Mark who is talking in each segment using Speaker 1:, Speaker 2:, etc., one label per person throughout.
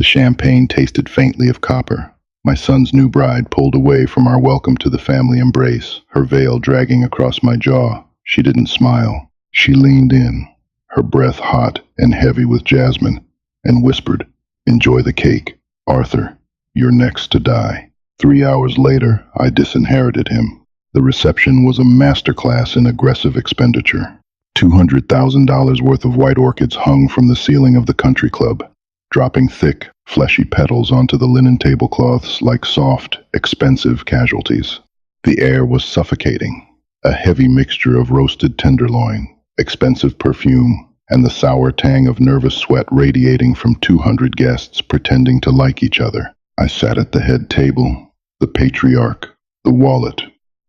Speaker 1: The champagne tasted faintly of copper. My son's new bride pulled away from our welcome to the family embrace, her veil dragging across my jaw. She didn't smile. She leaned in, her breath hot and heavy with jasmine, and whispered, "Enjoy the cake. Arthur, you're next to die." 3 hours later, I disinherited him. The reception was a masterclass in aggressive expenditure. $200,000 worth of white orchids hung from the ceiling of the country club, dropping thick, fleshy petals onto the linen tablecloths like soft, expensive casualties. The air was suffocating, a heavy mixture of roasted tenderloin, expensive perfume, and the sour tang of nervous sweat radiating from 200 guests pretending to like each other. I sat at the head table, the patriarch, the wallet,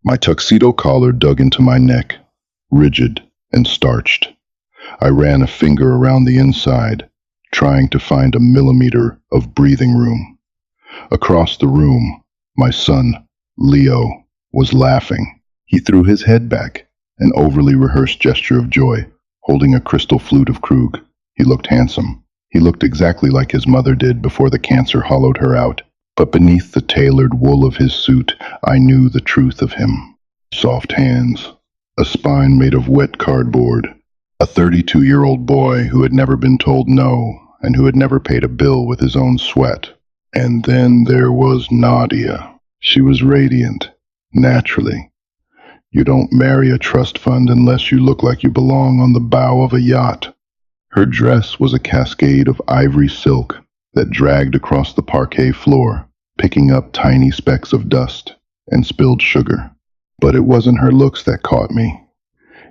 Speaker 1: my tuxedo collar dug into my neck, rigid and starched. I ran a finger around the inside, trying to find a millimeter of breathing room. Across the room, my son, Leo, was laughing. He threw his head back, an overly rehearsed gesture of joy, holding a crystal flute of Krug. He looked handsome. He looked exactly like his mother did before the cancer hollowed her out. But beneath the tailored wool of his suit, I knew the truth of him. Soft hands, a spine made of wet cardboard, a 32-year-old boy who had never been told no and who had never paid a bill with his own sweat. And then there was Nadia. She was radiant, naturally. You don't marry a trust fund unless you look like you belong on the bow of a yacht. Her dress was a cascade of ivory silk that dragged across the parquet floor, picking up tiny specks of dust and spilled sugar. But it wasn't her looks that caught me.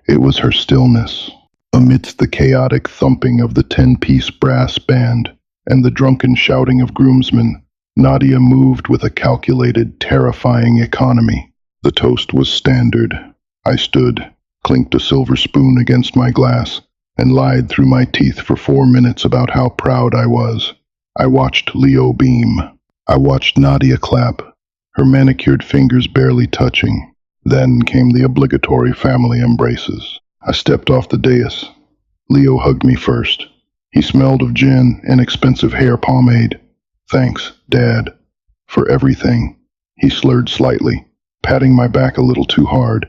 Speaker 1: It was her stillness. Amidst the chaotic thumping of the 10-piece brass band and the drunken shouting of groomsmen, Nadia moved with a calculated, terrifying economy. The toast was standard. I stood, clinked a silver spoon against my glass, and lied through my teeth for 4 minutes about how proud I was. I watched Leo beam. I watched Nadia clap, her manicured fingers barely touching. Then came the obligatory family embraces. I stepped off the dais. Leo hugged me first. He smelled of gin and expensive hair pomade. "Thanks, Dad, for everything." He slurred slightly, patting my back a little too hard.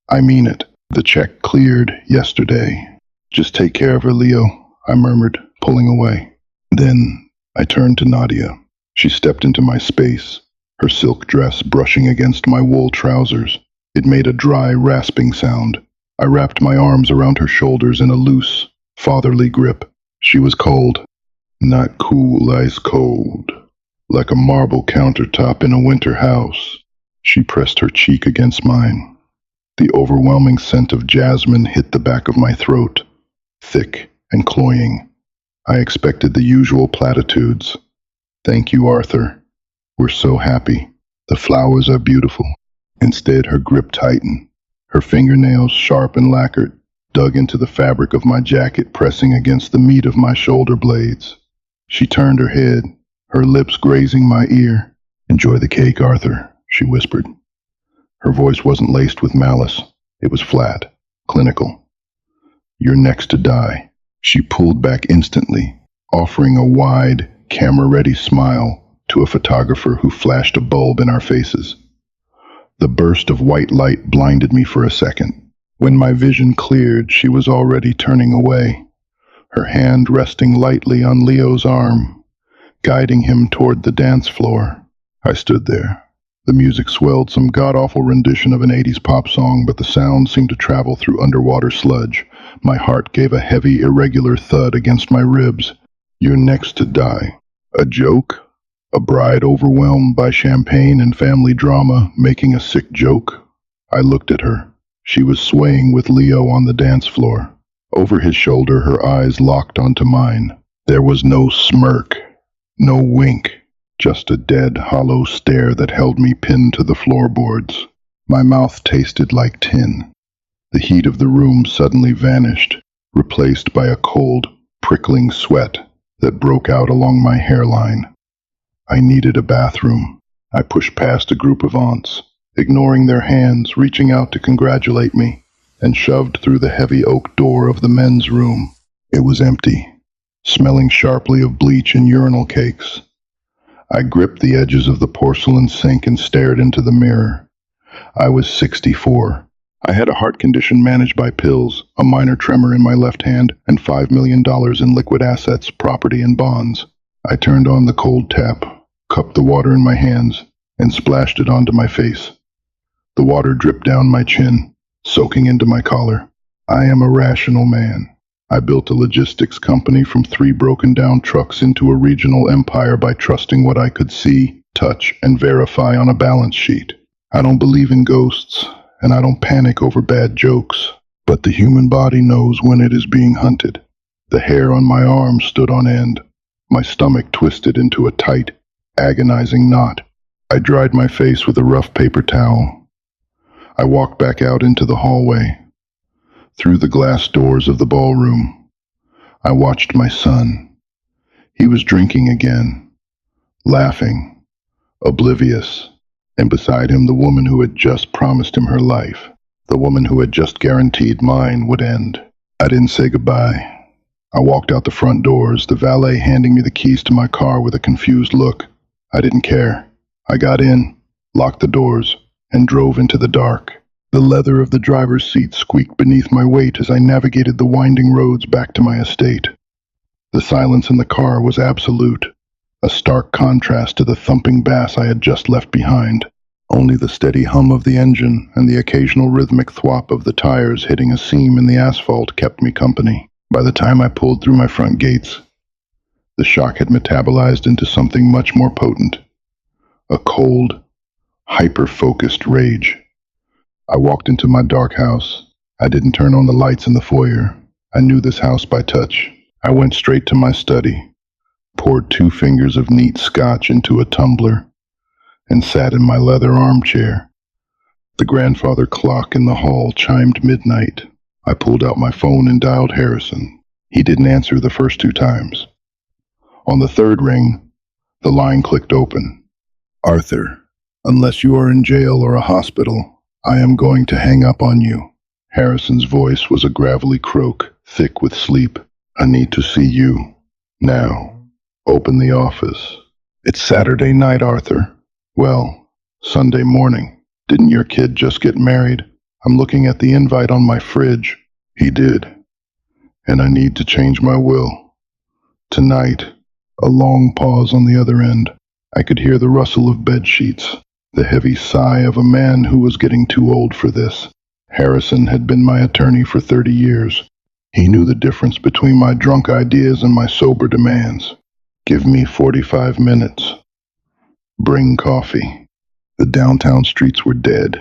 Speaker 1: "I mean it. The check cleared yesterday." "Just take care of her, Leo," I murmured, pulling away. Then I turned to Nadia. She stepped into my space, her silk dress brushing against my wool trousers. It made a dry, rasping sound. I wrapped my arms around her shoulders in a loose, fatherly grip. She was cold. Not cool, ice cold. Like a marble countertop in a winter house. She pressed her cheek against mine. The overwhelming scent of jasmine hit the back of my throat, thick and cloying. I expected the usual platitudes. "Thank you, Arthur. We're so happy. The flowers are beautiful." Instead, her grip tightened. Her fingernails, sharp and lacquered, dug into the fabric of my jacket, pressing against the meat of my shoulder blades. She turned her head, her lips grazing my ear. "Enjoy the cake, Arthur," she whispered. Her voice wasn't laced with malice. It was flat, clinical. "You're next to die." She pulled back instantly, offering a wide, camera-ready smile to a photographer who flashed a bulb in our faces. The burst of white light blinded me for a second. When my vision cleared, she was already turning away, her hand resting lightly on Leo's arm, guiding him toward the dance floor. I stood there. The music swelled, some god-awful rendition of an 80s pop song, but the sound seemed to travel through underwater sludge. My heart gave a heavy, irregular thud against my ribs. "You're next to die." A joke? A bride overwhelmed by champagne and family drama, making a sick joke? I looked at her. She was swaying with Leo on the dance floor. Over his shoulder, her eyes locked onto mine. There was no smirk, no wink, just a dead, hollow stare that held me pinned to the floorboards. My mouth tasted like tin. The heat of the room suddenly vanished, replaced by a cold, prickling sweat that broke out along my hairline. I needed a bathroom. I pushed past a group of aunts, ignoring their hands, reaching out to congratulate me, and shoved through the heavy oak door of the men's room. It was empty. smelling sharply of bleach and urinal cakes. I gripped the edges of the porcelain sink and stared into the mirror. I was 64. I had a heart condition managed by pills, a minor tremor in my left hand, and $5 million in liquid assets, property, and bonds. I turned on the cold tap, cupped the water in my hands, and splashed it onto my face. The water dripped down my chin, soaking into my collar. I am a rational man. I built a logistics company from 3 broken-down trucks into a regional empire by trusting what I could see, touch, and verify on a balance sheet. I don't believe in ghosts, and I don't panic over bad jokes, but the human body knows when it is being hunted. The hair on my arm stood on end, my stomach twisted into a tight, agonizing knot. I dried my face with a rough paper towel. I walked back out into the hallway. Through the glass doors of the ballroom, I watched my son. He was drinking again, laughing, oblivious, and beside him the woman who had just promised him her life, the woman who had just guaranteed mine would end. I didn't say goodbye. I walked out the front doors, the valet handing me the keys to my car with a confused look. I didn't care. I got in, locked the doors, and drove into the dark. The leather of the driver's seat squeaked beneath my weight as I navigated the winding roads back to my estate. The silence in the car was absolute, a stark contrast to the thumping bass I had just left behind. Only the steady hum of the engine and the occasional rhythmic thwop of the tires hitting a seam in the asphalt kept me company. By the time I pulled through my front gates, the shock had metabolized into something much more potent, a cold, hyper-focused rage. I walked into my dark house. I didn't turn on the lights in the foyer. I knew this house by touch. I went straight to my study, poured 2 fingers of neat scotch into a tumbler, and sat in my leather armchair. The grandfather clock in the hall chimed midnight. I pulled out my phone and dialed Harrison. He didn't answer the first 2 times. On the 3rd ring, the line clicked open. "Arthur, unless you are in jail or a hospital, I am going to hang up on you." Harrison's voice was a gravelly croak, thick with sleep. "I need to see you. Now. Open the office." "It's Saturday night, Arthur." "Well, Sunday morning. Didn't your kid just get married? I'm looking at the invite on my fridge." "He did. And I need to change my will. Tonight." A long pause on the other end. I could hear the rustle of bed sheets, the heavy sigh of a man who was getting too old for this. Harrison had been my attorney for 30 years. He knew the difference between my drunk ideas and my sober demands. "Give me 45 minutes. Bring coffee." The downtown streets were dead.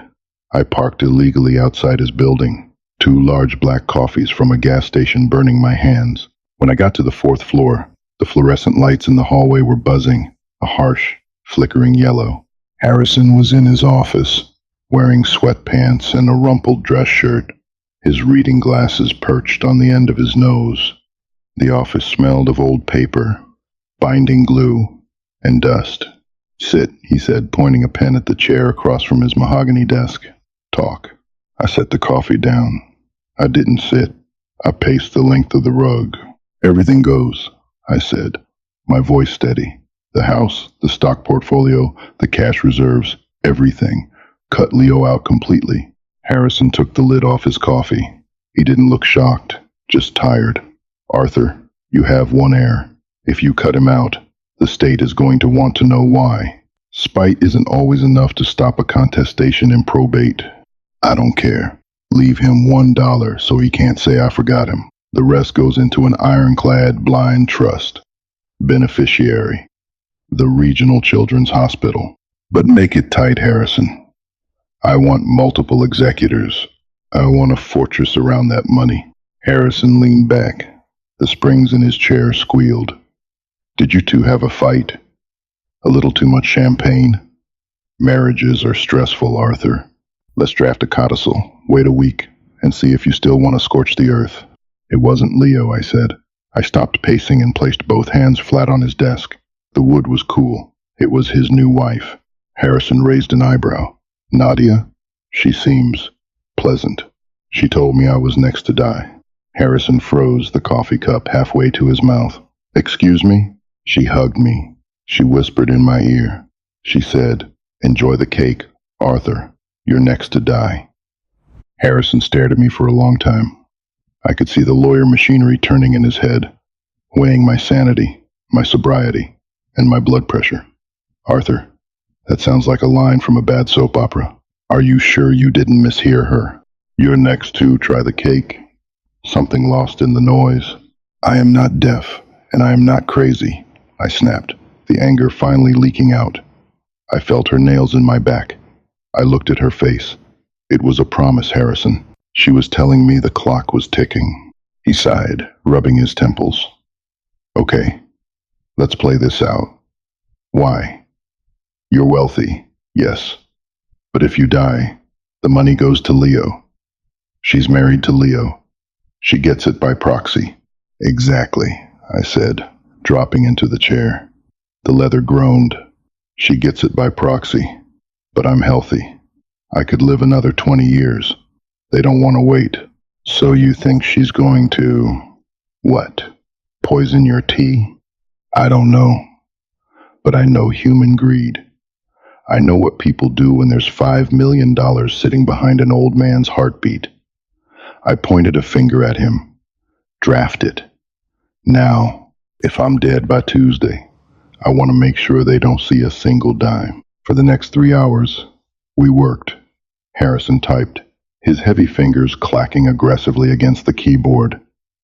Speaker 1: I parked illegally outside his building, 2 large black coffees from a gas station burning my hands. When I got to the 4th floor, the fluorescent lights in the hallway were buzzing, a harsh, flickering yellow. Harrison was in his office, wearing sweatpants and a rumpled dress shirt, his reading glasses perched on the end of his nose. The office smelled of old paper, binding glue, and dust. "Sit," he said, pointing a pen at the chair across from his mahogany desk. "Talk." I set the coffee down. I didn't sit. I paced the length of the rug. "Everything goes," I said, my voice steady. "The house, the stock portfolio, the cash reserves, everything. Cut Leo out completely." Harrison took the lid off his coffee. He didn't look shocked, just tired. "Arthur, you have one heir. If you cut him out, the state is going to want to know why. Spite isn't always enough to stop a contestation in probate. I don't care. Leave him $1 so he can't say I forgot him. The rest goes into an ironclad blind trust. Beneficiary: the Regional Children's Hospital. But make it tight, Harrison. I want multiple executors. I want a fortress around that money." Harrison leaned back. The springs in his chair squealed. "Did you two have a fight? A little too much champagne?" "Marriages are stressful, Arthur. Let's draft a codicil, wait a week, and see if you still want to scorch the earth." "It wasn't Leo," I said. I stopped pacing and placed both hands flat on his desk. The wood was cool. It was his new wife. Harrison raised an eyebrow. "Nadia? She seems pleasant. She told me I was next to die." Harrison froze, the coffee cup halfway to his mouth. Excuse me? She hugged me. She whispered in my ear. She said, "Enjoy the cake, Arthur. You're next to die." Harrison stared at me for a long time. I could see the lawyer machinery turning in his head, weighing my sanity, my sobriety, and my blood pressure. "Arthur, that sounds like a line from a bad soap opera. Are you sure you didn't mishear her? You're next to try the cake." Something lost in the noise. "I am not deaf, and I am not crazy," I snapped, the anger finally leaking out. I felt her nails in my back. I looked at her face. It was a promise, Harrison. She was telling me the clock was ticking. He sighed, rubbing his temples. "Okay, let's play this out. Why? You're wealthy, yes. But if you die, the money goes to Leo. She's married to Leo. She gets it by proxy." "Exactly," I said, dropping into the chair. The leather groaned. "She gets it by proxy. But I'm healthy. I could live another 20 years. They don't want to wait. So you think she's going to... what? Poison your tea? I don't know. But I know human greed. I know what people do when there's $5 million sitting behind an old man's heartbeat." I pointed a finger at him. "Draft it. Now, if I'm dead by Tuesday, I want to make sure they don't see a single dime." For the next 3 hours, we worked. Harrison typed, his heavy fingers clacking aggressively against the keyboard.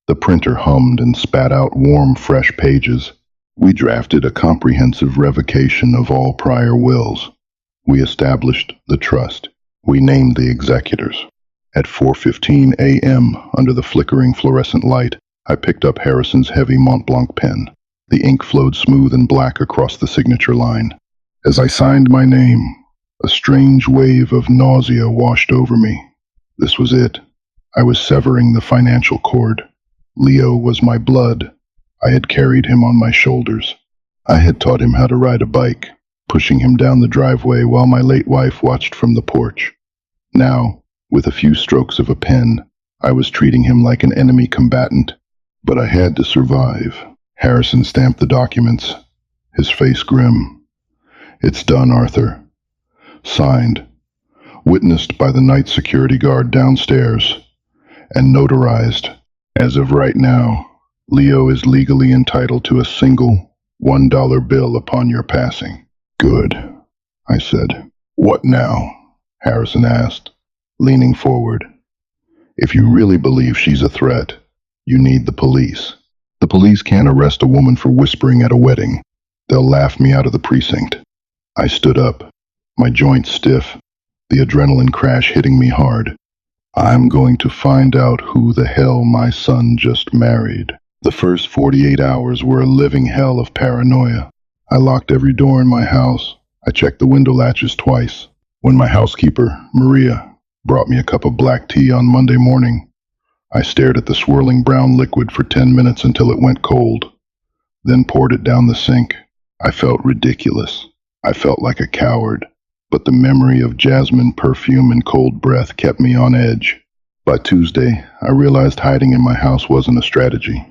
Speaker 1: The printer hummed and spat out warm, fresh pages. We drafted a comprehensive revocation of all prior wills. We established the trust. We named the executors. At 4:15 a.m., under the flickering fluorescent light, I picked up Harrison's heavy Mont Blanc pen. The ink flowed smooth and black across the signature line. As I signed my name, a strange wave of nausea washed over me. This was it. I was severing the financial cord. Leo was my blood. I had carried him on my shoulders. I had taught him how to ride a bike, pushing him down the driveway while my late wife watched from the porch. Now, with a few strokes of a pen, I was treating him like an enemy combatant. But I had to survive. Harrison stamped the documents, his face grim. "It's done, Arthur. Signed, witnessed by the night security guard downstairs, and notarized. As of right now, Leo is legally entitled to a single $1 bill upon your passing." "Good," I said. "What now?" Harrison asked, leaning forward. "If you really believe she's a threat, you need the police. The police can't arrest a woman for whispering at a wedding. They'll laugh me out of the precinct." I stood up, my joints stiff, the adrenaline crash hitting me hard. "I'm going to find out who the hell my son just married." The first 48 hours were a living hell of paranoia. I locked every door in my house. I checked the window latches twice. When my housekeeper, Maria, brought me a cup of black tea on Monday morning, I stared at the swirling brown liquid for 10 minutes until it went cold, then poured it down the sink. I felt ridiculous. I felt like a coward, but the memory of jasmine perfume and cold breath kept me on edge. By Tuesday, I realized hiding in my house wasn't a strategy.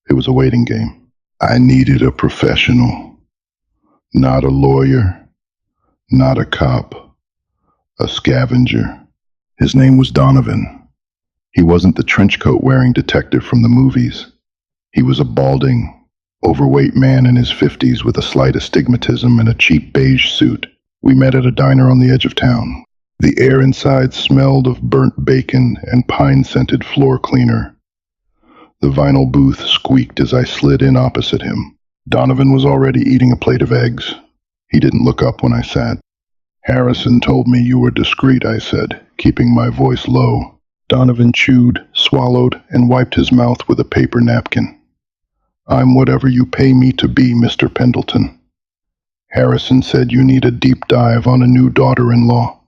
Speaker 1: It was a waiting game. I needed a professional. Not a lawyer, not a cop, a scavenger. His name was Donovan. He wasn't the trench coat wearing detective from the movies. He was a balding, overweight man in his 50s with a slight astigmatism and a cheap beige suit. We met at a diner on the edge of town. The air inside smelled of burnt bacon and pine-scented floor cleaner. The vinyl booth squeaked as I slid in opposite him. Donovan was already eating a plate of eggs. He didn't look up when I sat. "Harrison told me you were discreet," I said, keeping my voice low. Donovan chewed, swallowed, and wiped his mouth with a paper napkin. "I'm whatever you pay me to be, Mr. Pendleton. Harrison said you need a deep dive on a new daughter-in-law.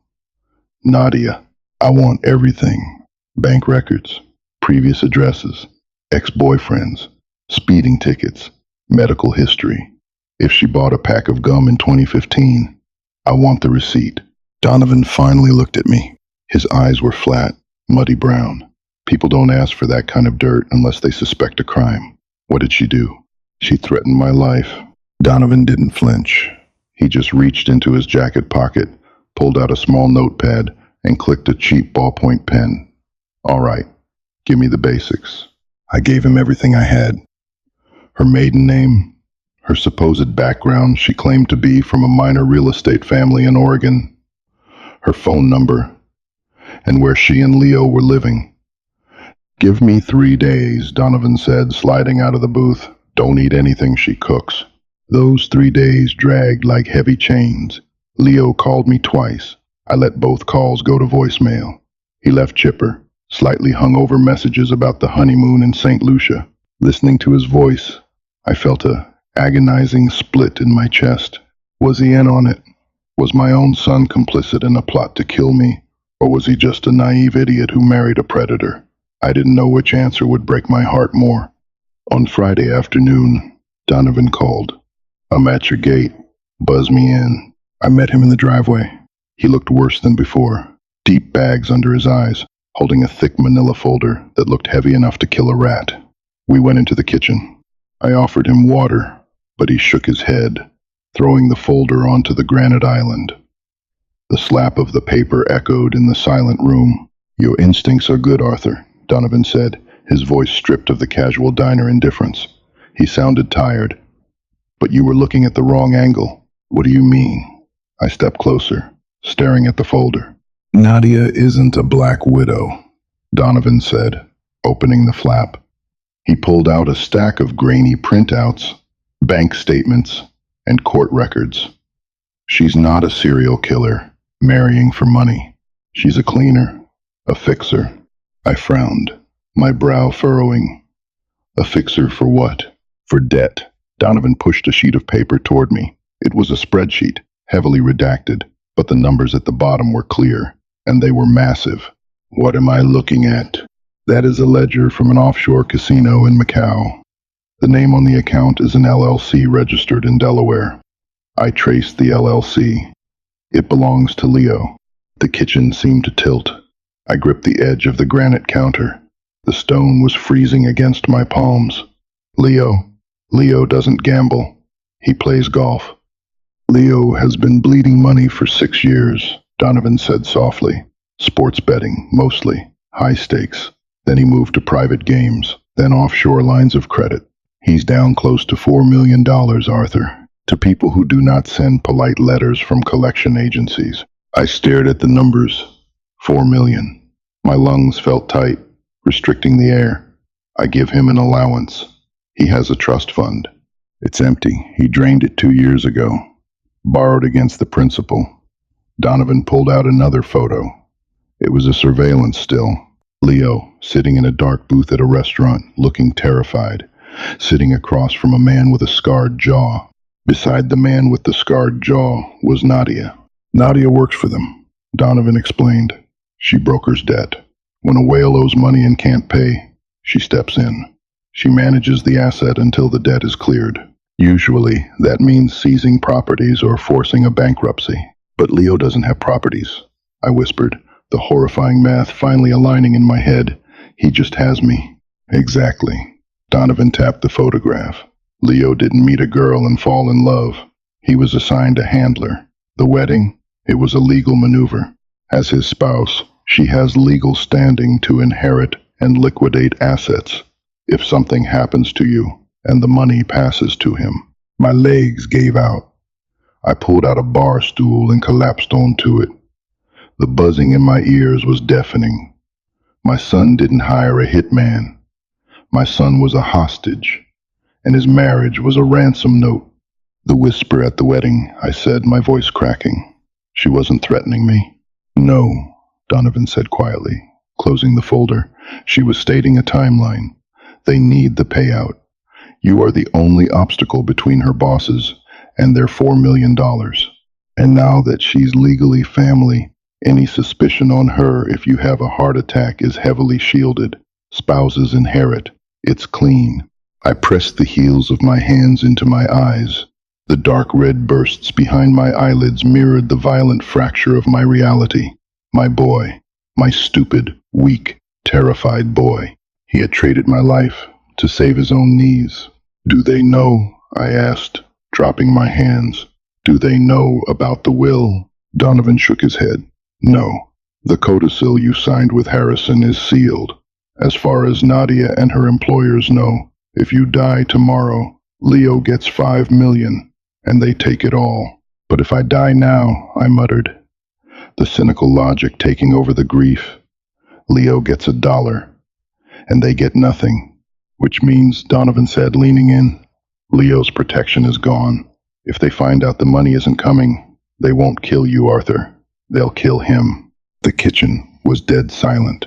Speaker 1: Nadia, I want everything. Bank records, previous addresses, ex-boyfriends, speeding tickets, medical history. If she bought a pack of gum in 2015, I want the receipt." Donovan finally looked at me. His eyes were flat, muddy brown. People don't ask for that kind of dirt unless they suspect a crime. "What did she do?" She threatened my life. Donovan didn't flinch. He just reached into his jacket pocket, pulled out a small notepad, and clicked a cheap ballpoint pen. All right, give me the basics. I gave him everything I had. Her maiden name, her supposed background, she claimed to be from a minor real estate family in Oregon, her phone number, and where she and Leo were living. Give me 3 days, Donovan said, sliding out of the booth. Don't eat anything she cooks. Those 3 days dragged like heavy chains. Leo called me twice. I let both calls go to voicemail. He left chipper, slightly hungover messages about the honeymoon in St. Lucia. Listening to his voice, I felt a agonizing split in my chest. Was he in on it? Was my own son complicit in a plot to kill me? Or was he just a naive idiot who married a predator? I didn't know which answer would break my heart more. On Friday afternoon, Donovan called. I'm at your gate. Buzz me in. I met him in the driveway. He looked worse than before, deep bags under his eyes, holding a thick manila folder that looked heavy enough to kill a rat. We went into the kitchen. I offered him water, but he shook his head, throwing the folder onto the granite island. The slap of the paper echoed in the silent room. Your instincts are good, Arthur, Donovan said, his voice stripped of the casual diner indifference. He sounded tired. But you were looking at the wrong angle. What do you mean? I stepped closer, staring at the folder. Nadia isn't a black widow, Donovan said, opening the flap. He pulled out a stack of grainy printouts, bank statements, and court records. She's not a serial killer, marrying for money. She's a cleaner, a fixer. I frowned, my brow furrowing. A fixer for what? For debt. Donovan pushed a sheet of paper toward me. It was a spreadsheet, heavily redacted, but the numbers at the bottom were clear, and they were massive. What am I looking at? That is a ledger from an offshore casino in Macau. The name on the account is an LLC registered in Delaware. I traced the LLC. It belongs to Leo. The kitchen seemed to tilt. I gripped the edge of the granite counter. The stone was freezing against my palms. Leo doesn't gamble. He plays golf. Leo has been bleeding money for 6 years, Donovan said softly. Sports betting, mostly. High stakes. Then he moved to private games, then offshore lines of credit. He's down close to $4 million, Arthur, to people who do not send polite letters from collection agencies. I stared at the numbers. 4 million. My lungs felt tight, restricting the air. I give him an allowance. He has a trust fund. It's empty. He drained it 2 years ago. Borrowed against the principal. Donovan pulled out another photo. It was a surveillance still. Leo, sitting in a dark booth at a restaurant, looking terrified, sitting across from a man with a scarred jaw. Beside the man with the scarred jaw was Nadia. Nadia works for them, Donovan explained. She brokers debt. When a whale owes money and can't pay, she steps in. She manages the asset until the debt is cleared. Usually, that means seizing properties or forcing a bankruptcy. But Leo doesn't have properties, I whispered, the horrifying math finally aligning in my head. He just has me. Exactly. Donovan tapped the photograph. Leo didn't meet a girl and fall in love. He was assigned a handler. The wedding, it was a legal maneuver. As his spouse, she has legal standing to inherit and liquidate assets if something happens to you and the money passes to him. My legs gave out. I pulled out a bar stool and collapsed onto it. The buzzing in my ears was deafening. My son didn't hire a hitman. My son was a hostage, and his marriage was a ransom note. The whisper at the wedding, I said, my voice cracking. She wasn't threatening me. No, Donovan said quietly, closing the folder. She was stating a timeline. They need the payout. You are the only obstacle between her bosses and their $4 million. And now that she's legally family, any suspicion on her if you have a heart attack is heavily shielded. Spouses inherit. It's clean. I pressed the heels of my hands into my eyes. The dark red bursts behind my eyelids mirrored the violent fracture of my reality. My boy. My stupid, weak, terrified boy. He had traded my life to save his own knees. Do they know? I asked, dropping my hands. Do they know about the will? Donovan shook his head. No. The codicil you signed with Harrison is sealed. As far as Nadia and her employers know, if you die tomorrow, Leo gets 5 million, and they take it all. But if I die now, I muttered, the cynical logic taking over the grief. Leo gets $1, and they get nothing. Which means, Donovan said, leaning in, Leo's protection is gone. If they find out the money isn't coming, they won't kill you, Arthur. They'll kill him. The kitchen was dead silent.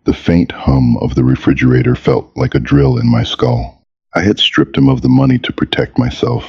Speaker 1: The faint hum of the refrigerator felt like a drill in my skull. I had stripped him of the money to protect myself.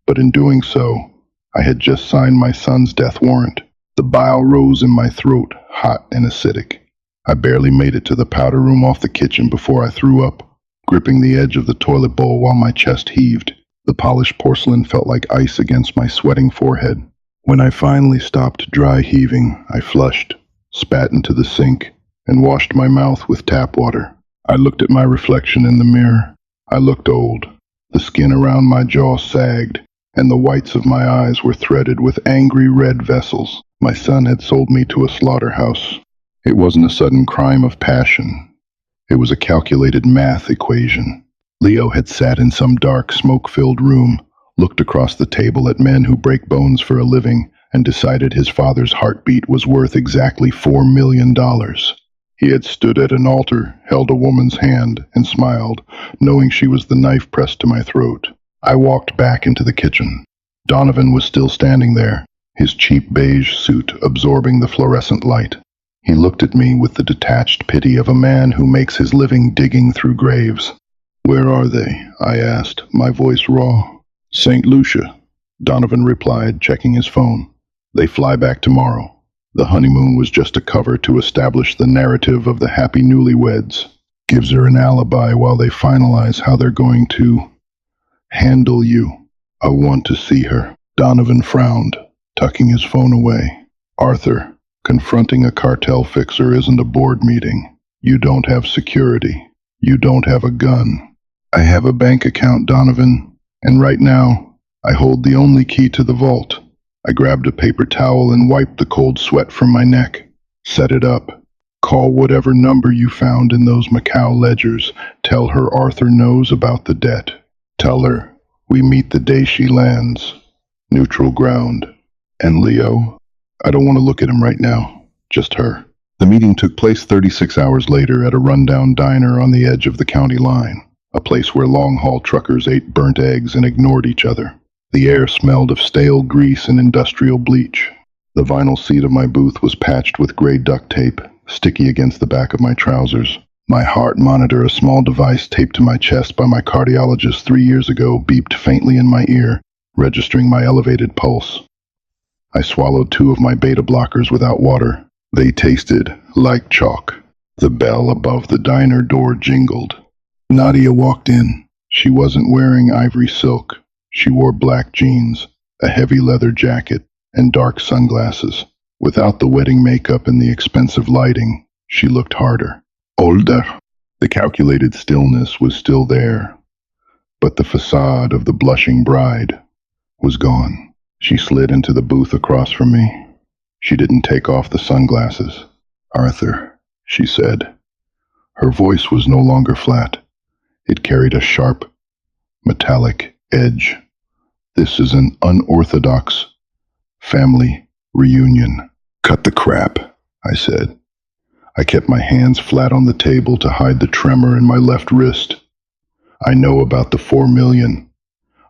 Speaker 1: But in doing so, I had just signed my son's death warrant. The bile rose in my throat, hot and acidic. I barely made it to the powder room off the kitchen before I threw up, gripping the edge of the toilet bowl while my chest heaved. The polished porcelain felt like ice against my sweating forehead. When I finally stopped dry heaving, I flushed, spat into the sink, and washed my mouth with tap water. I looked at my reflection in the mirror. I looked old. The skin around my jaw sagged, and the whites of my eyes were threaded with angry red vessels. My son had sold me to a slaughterhouse. It wasn't a sudden crime of passion. It was a calculated math equation. Leo had sat in some dark, smoke-filled room, looked across the table at men who break bones for a living, and decided his father's heartbeat was worth exactly $4 million. He had stood at an altar, held a woman's hand, and smiled, knowing she was the knife pressed to my throat. I walked back into the kitchen. Donovan was still standing there, his cheap beige suit absorbing the fluorescent light. He looked at me with the detached pity of a man who makes his living digging through graves. "Where are they?" I asked, my voice raw. "St. Lucia," Donovan replied, checking his phone. "They fly back tomorrow." The honeymoon was just a cover to establish the narrative of the happy newlyweds. Gives her an alibi while they finalize how they're going to handle you. I want to see her. Donovan frowned, tucking his phone away. "Arthur, confronting a cartel fixer isn't a board meeting. You don't have security. You don't have a gun." "I have a bank account, Donovan, and right now, I hold the only key to the vault." I grabbed a paper towel and wiped the cold sweat from my neck. "Set it up. Call whatever number you found in those Macau ledgers. Tell her Arthur knows about the debt. Tell her we meet the day she lands. Neutral ground. And Leo, I don't want to look at him right now. Just her." The meeting took place 36 hours later at a rundown diner on the edge of the county line, a place where long-haul truckers ate burnt eggs and ignored each other. The air smelled of stale grease and industrial bleach. The vinyl seat of my booth was patched with gray duct tape, sticky against the back of my trousers. My heart monitor, a small device taped to my chest by my cardiologist 3 years ago, beeped faintly in my ear, registering my elevated pulse. I swallowed 2 of my beta blockers without water. They tasted like chalk. The bell above the diner door jingled. Nadia walked in. She wasn't wearing ivory silk. She wore black jeans, a heavy leather jacket, and dark sunglasses. Without the wedding makeup and the expensive lighting, she looked harder, older. The calculated stillness was still there, but the facade of the blushing bride was gone. She slid into the booth across from me. She didn't take off the sunglasses. "Arthur," she said. Her voice was no longer flat. It carried a sharp, metallic edge. "This is an unorthodox family reunion." "Cut the crap," I said. I kept my hands flat on the table to hide the tremor in my left wrist. "I know about the 4 million.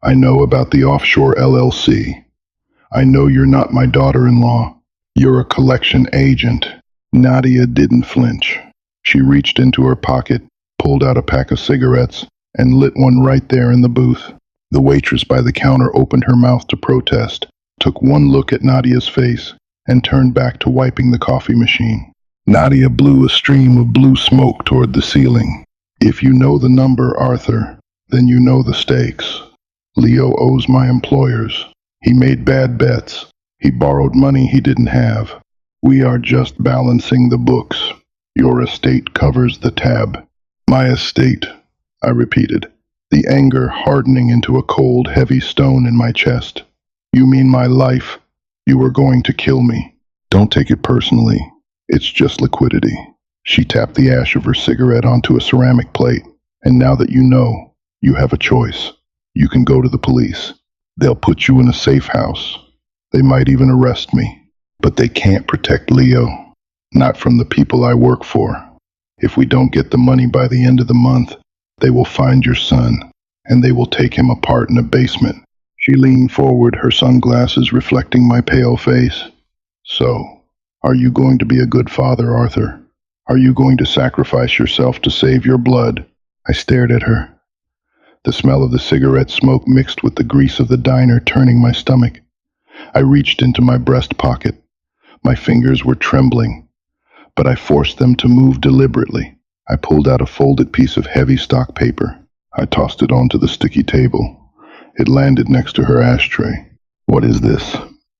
Speaker 1: I know about the offshore LLC. I know you're not my daughter-in-law. You're a collection agent." Nadia didn't flinch. She reached into her pocket, pulled out a pack of cigarettes, and lit one right there in the booth. The waitress by the counter opened her mouth to protest, took one look at Nadia's face, and turned back to wiping the coffee machine. Nadia blew a stream of blue smoke toward the ceiling. "If you know the number, Arthur, then you know the stakes. Leo owes my employers. He made bad bets. He borrowed money he didn't have. We are just balancing the books. Your estate covers the tab." "My estate," I repeated. the anger hardening into a cold, heavy stone in my chest. You mean my life? You were going to kill me. Don't take it personally. It's just liquidity. She tapped the ash of her cigarette onto a ceramic plate. And now that you know, you have a choice. You can go to the police. They'll put you in a safe house. They might even arrest me. But they can't protect Leo. Not from the people I work for. If we don't get the money by the end of the month, they will find your son, and they will take him apart in a basement. She leaned forward, her sunglasses reflecting my pale face. So, are you going to be a good father, Arthur? Are you going to sacrifice yourself to save your blood? I stared at her. The smell of the cigarette smoke mixed with the grease of the diner turning my stomach. I reached into my breast pocket. My fingers were trembling, but I forced them to move deliberately. I pulled out a folded piece of heavy stock paper. I tossed it onto the sticky table. It landed next to her ashtray. What is this?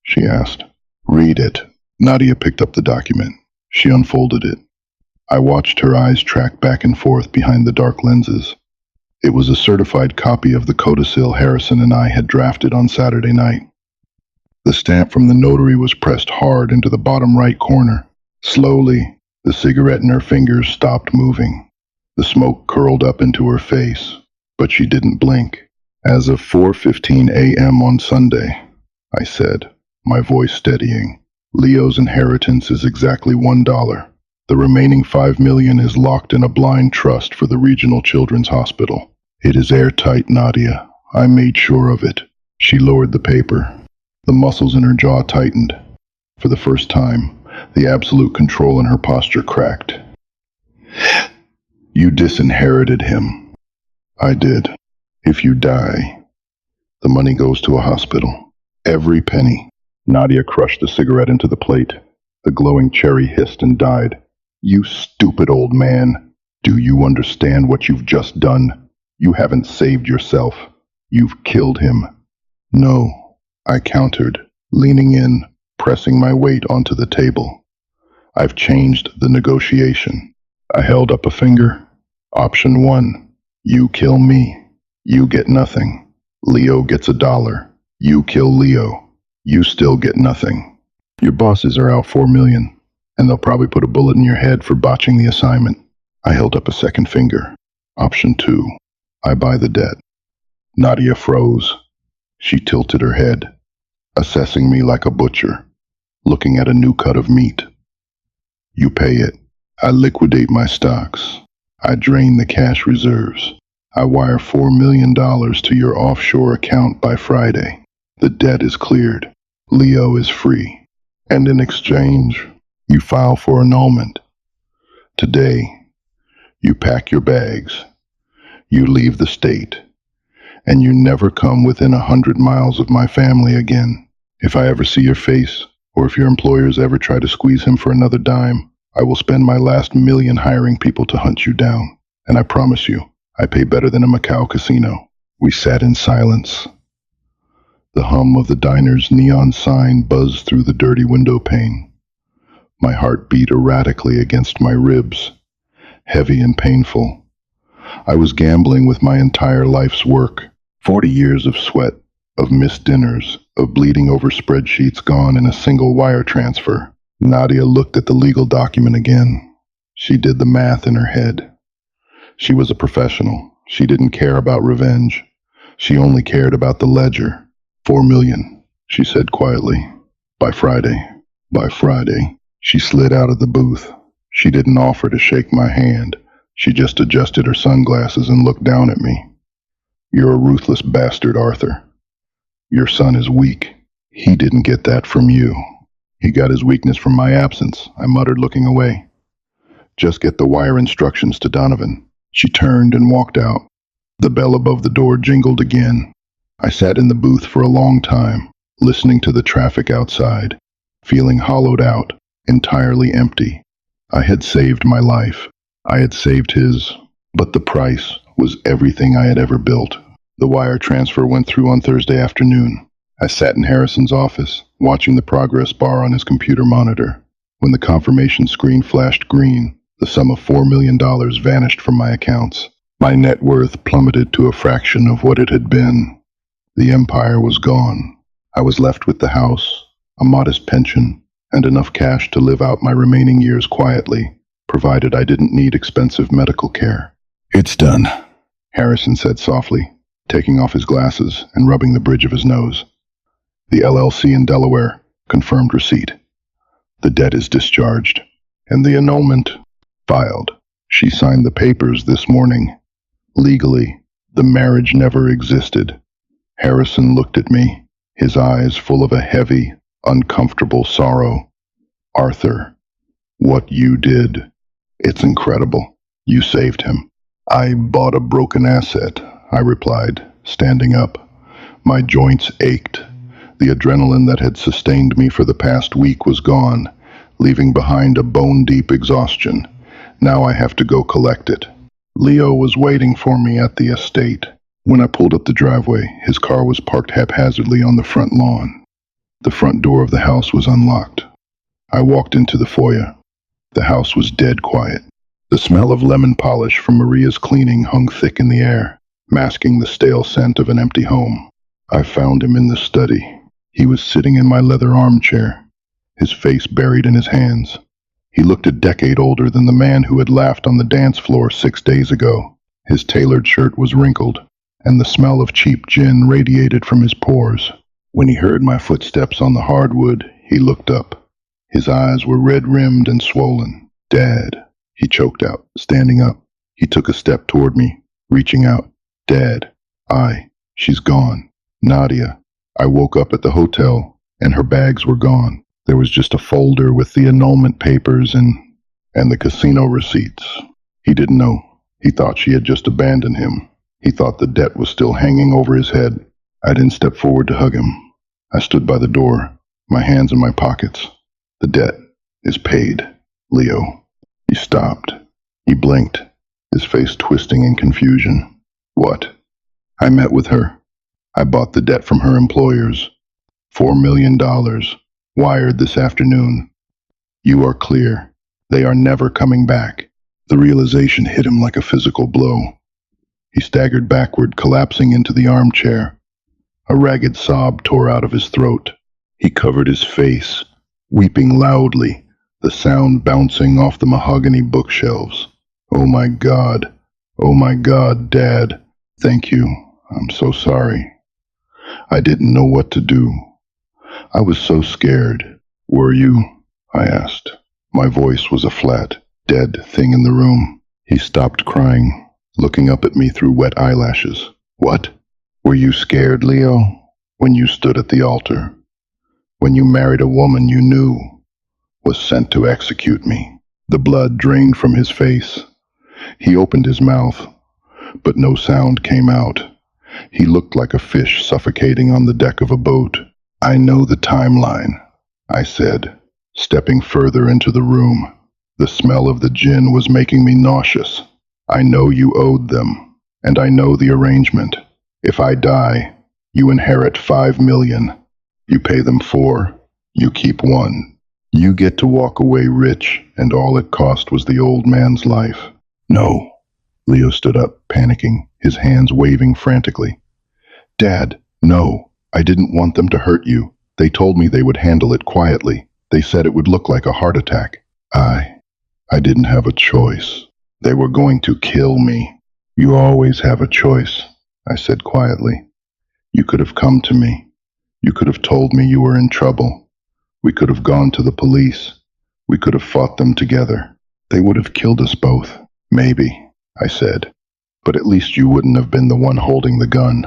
Speaker 1: She asked. Read it. Nadia picked up the document. She unfolded it. I watched her eyes track back and forth behind the dark lenses. It was a certified copy of the codicil Harrison and I had drafted on Saturday night. The stamp from the notary was pressed hard into the bottom right corner. Slowly, the cigarette in her fingers stopped moving. The smoke curled up into her face, but she didn't blink. As of 4:15 a.m. on Sunday, I said, my voice steadying, Leo's inheritance is exactly $1. The remaining $5 million is locked in a blind trust for the Regional Children's Hospital. It is airtight, Nadia. I made sure of it. She lowered the paper. The muscles in her jaw tightened. For the first time, the absolute control in her posture cracked. You disinherited him. I did. If you die, the money goes to a hospital. Every penny. Nadia crushed the cigarette into the plate. The glowing cherry hissed and died. You stupid old man. Do you understand what you've just done? You haven't saved yourself. You've killed him. No, I countered, leaning in, pressing my weight onto the table. I've changed the negotiation. I held up a finger. Option 1. You kill me. You get nothing. Leo gets $1. You kill Leo. You still get nothing. Your bosses are out $4 million, and they'll probably put a bullet in your head for botching the assignment. I held up a second finger. Option 2. I buy the debt. Nadia froze. She tilted her head, assessing me like a butcher, looking at a new cut of meat. You pay it. I liquidate my stocks. I drain the cash reserves. I wire $4 million to your offshore account by Friday. The debt is cleared. Leo is free. And in exchange, you file for annulment. Today, you pack your bags. You leave the state. And you never come within 100 miles of my family again. If I ever see your face, or if your employers ever try to squeeze him for another dime, I will spend my last $1 million hiring people to hunt you down. And I promise you, I pay better than a Macau casino. We sat in silence. The hum of the diner's neon sign buzzed through the dirty window pane. My heart beat erratically against my ribs, heavy and painful. I was gambling with my entire life's work. 40 years of sweat, of missed dinners, of bleeding over spreadsheets gone in a single wire transfer. Nadia looked at the legal document again. She did the math in her head. She was a professional. She didn't care about revenge. She only cared about the ledger. $4 million, she said quietly. By Friday. By Friday. She slid out of the booth. She didn't offer to shake my hand. She just adjusted her sunglasses and looked down at me. You're a ruthless bastard, Arthur. Your son is weak. He didn't get that from you. He got his weakness from my absence, I muttered, looking away. Just get the wire instructions to Donovan. She turned and walked out. The bell above the door jingled again. I sat in the booth for a long time, listening to the traffic outside, feeling hollowed out, entirely empty. I had saved my life. I had saved his, but the price was everything I had ever built. The wire transfer went through on Thursday afternoon. I sat in Harrison's office, watching the progress bar on his computer monitor. When the confirmation screen flashed green, the sum of $4 million vanished from my accounts. My net worth plummeted to a fraction of what it had been. The empire was gone. I was left with the house, a modest pension, and enough cash to live out my remaining years quietly, provided I didn't need expensive medical care. "It's done," Harrison said softly, taking off his glasses and rubbing the bridge of his nose. "The LLC in Delaware confirmed receipt. The debt is discharged, and the annulment filed. She signed the papers this morning. Legally, the marriage never existed." Harrison looked at me, his eyes full of a heavy, uncomfortable sorrow. "Arthur, what you did, it's incredible. You saved him." "I bought a broken asset," I replied, standing up. My joints ached. The adrenaline that had sustained me for the past week was gone, leaving behind a bone-deep exhaustion. Now I have to go collect it. Leo was waiting for me at the estate. When I pulled up the driveway, his car was parked haphazardly on the front lawn. The front door of the house was unlocked. I walked into the foyer. The house was dead quiet. The smell of lemon polish from Maria's cleaning hung thick in the air, masking the stale scent of an empty home. I found him in the study. He was sitting in my leather armchair, his face buried in his hands. He looked a decade older than the man who had laughed on the dance floor 6 days ago. His tailored shirt was wrinkled, and the smell of cheap gin radiated from his pores. When he heard my footsteps on the hardwood, he looked up. His eyes were red-rimmed and swollen. "Dad," he choked out, standing up. He took a step toward me, reaching out. "Dad, she's gone. Nadia." I woke up at the hotel, and her bags were gone. There was just a folder with the annulment papers and the casino receipts. He didn't know. He thought she had just abandoned him. He thought the debt was still hanging over his head. I didn't step forward to hug him. I stood by the door, my hands in my pockets. "The debt is paid, Leo." He stopped. He blinked, his face twisting in confusion. "What?" "I met with her. I bought the debt from her employers. $4 million. Wired this afternoon. You are clear. They are never coming back." The realization hit him like a physical blow. He staggered backward, collapsing into the armchair. A ragged sob tore out of his throat. He covered his face, weeping loudly, the sound bouncing off the mahogany bookshelves. Oh my God, Dad. Thank you. I'm so sorry. I didn't know what to do. I was so scared. Were you? I asked. My voice was a flat, dead thing in the room. He stopped crying, looking up at me through wet eyelashes. "What? Were you scared, Leo? When you stood at the altar? When you married a woman you knew was sent to execute me?" The blood drained from his face. He opened his mouth, but no sound came out. He looked like a fish suffocating on the deck of a boat. "I know the timeline," I said, stepping further into the room. The smell of the gin was making me nauseous. "I know you owed them, and I know the arrangement. If I die, you inherit 5 million. You pay them 4, you keep 1. You get to walk away rich, and all it cost was the old man's life." "No." Leo stood up, panicking, his hands waving frantically. "Dad, no. I didn't want them to hurt you. They told me they would handle it quietly. They said it would look like a heart attack. I didn't have a choice. They were going to kill me." "You always have a choice," I said quietly. "You could have come to me. You could have told me you were in trouble. We could have gone to the police. We could have fought them together. They would have killed us both. Maybe," I said. "But at least you wouldn't have been the one holding the gun."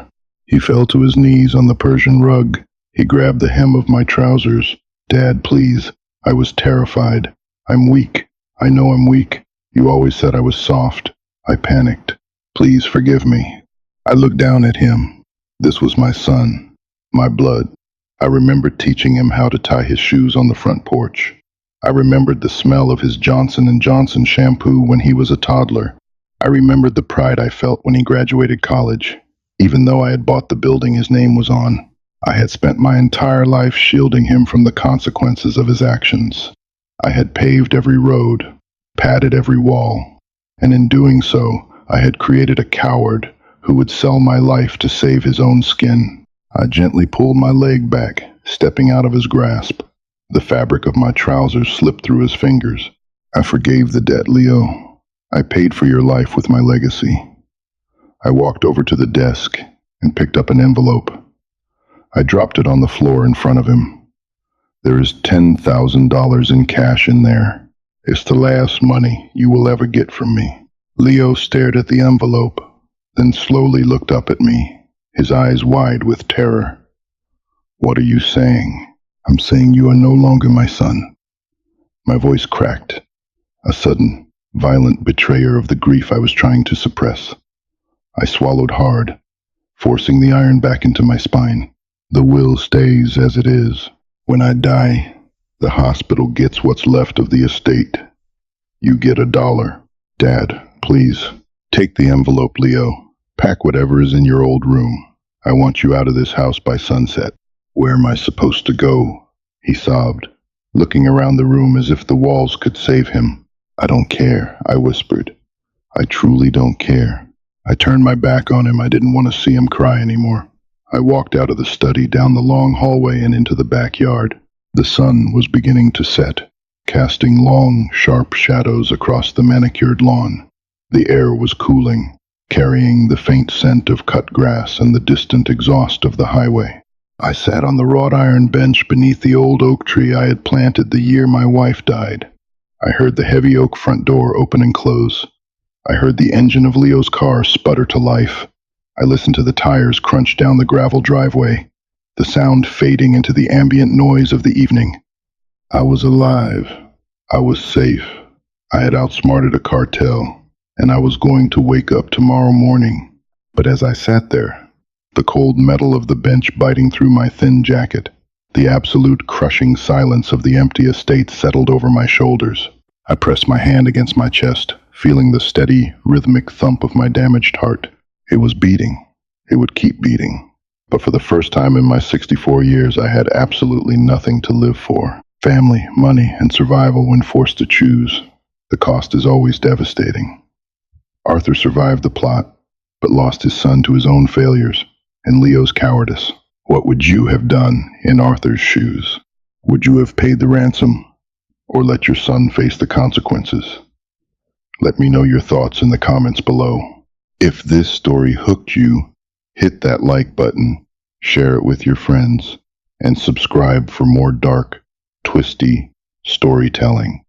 Speaker 1: He fell to his knees on the Persian rug. He grabbed the hem of my trousers. "Dad, please." I was terrified. "I'm weak. I know I'm weak. You always said I was soft." I panicked. "Please forgive me." I looked down at him. This was my son, my blood. I remembered teaching him how to tie his shoes on the front porch. I remembered the smell of his Johnson & Johnson shampoo when he was a toddler. I remembered the pride I felt when he graduated college. Even though I had bought the building his name was on, I had spent my entire life shielding him from the consequences of his actions. I had paved every road, padded every wall, and in doing so, I had created a coward who would sell my life to save his own skin. I gently pulled my leg back, stepping out of his grasp. The fabric of my trousers slipped through his fingers. I forgave the debt, Leo. I paid for your life with my legacy. I walked over to the desk and picked up an envelope. I dropped it on the floor in front of him. There is $10,000 in cash in there. It's the last money you will ever get from me. Leo stared at the envelope, then slowly looked up at me, his eyes wide with terror. What are you saying? I'm saying you are no longer my son. My voice cracked, a sudden, violent betrayer of the grief I was trying to suppress. I swallowed hard, forcing the iron back into my spine. The will stays as it is. When I die, the hospital gets what's left of the estate. You get $1. Dad, please, take the envelope, Leo. Pack whatever is in your old room. I want you out of this house by sunset. Where am I supposed to go? He sobbed, looking around the room as if the walls could save him. I don't care, I whispered. I truly don't care. I turned my back on him. I didn't want to see him cry anymore. I walked out of the study, down the long hallway and into the backyard. The sun was beginning to set, casting long, sharp shadows across the manicured lawn. The air was cooling, carrying the faint scent of cut grass and the distant exhaust of the highway. I sat on the wrought iron bench beneath the old oak tree I had planted the year my wife died. I heard the heavy oak front door open and close. I heard the engine of Leo's car sputter to life. I listened to the tires crunch down the gravel driveway, the sound fading into the ambient noise of the evening. I was alive. I was safe. I had outsmarted a cartel, and I was going to wake up tomorrow morning. But as I sat there, the cold metal of the bench biting through my thin jacket, the absolute crushing silence of the empty estate settled over my shoulders. I pressed my hand against my chest, feeling the steady, rhythmic thump of my damaged heart. It was beating. It would keep beating. But for the first time in my 64 years, I had absolutely nothing to live for. Family, money, and survival when forced to choose. The cost is always devastating. Arthur survived the plot, but lost his son to his own failures and Leo's cowardice. What would you have done in Arthur's shoes? Would you have paid the ransom, or let your son face the consequences? Let me know your thoughts in the comments below. If this story hooked you, hit that like button, share it with your friends, and subscribe for more dark, twisty storytelling.